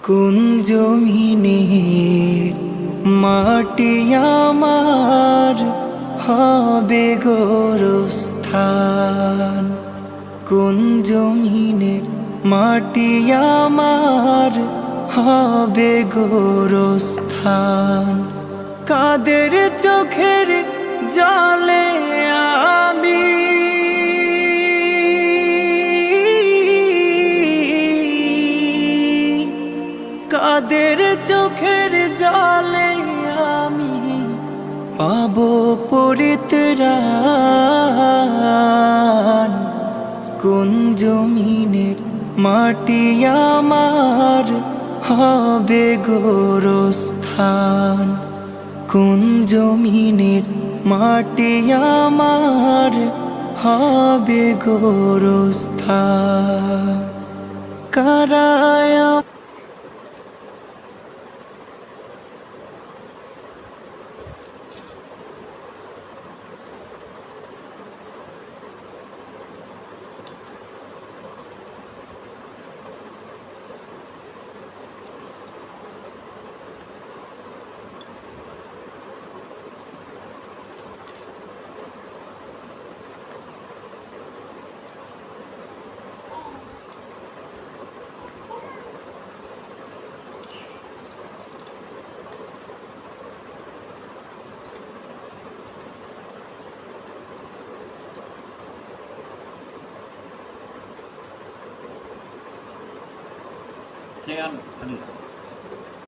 কোন জমিনের মাটি আমার হবে গোরস্থান। কোন জমিনের মাটি আমার হবে গোরস্থান। কাদের চোখের জলে আমি কাদের চোখের জলে আমি পাবো পরিত্রাণ। কোন জমিনের মাটি আমার হবে গোরস্থান। কোন জমিনের মাটি আমার হবে গোরস্থান। কারায় Jangan,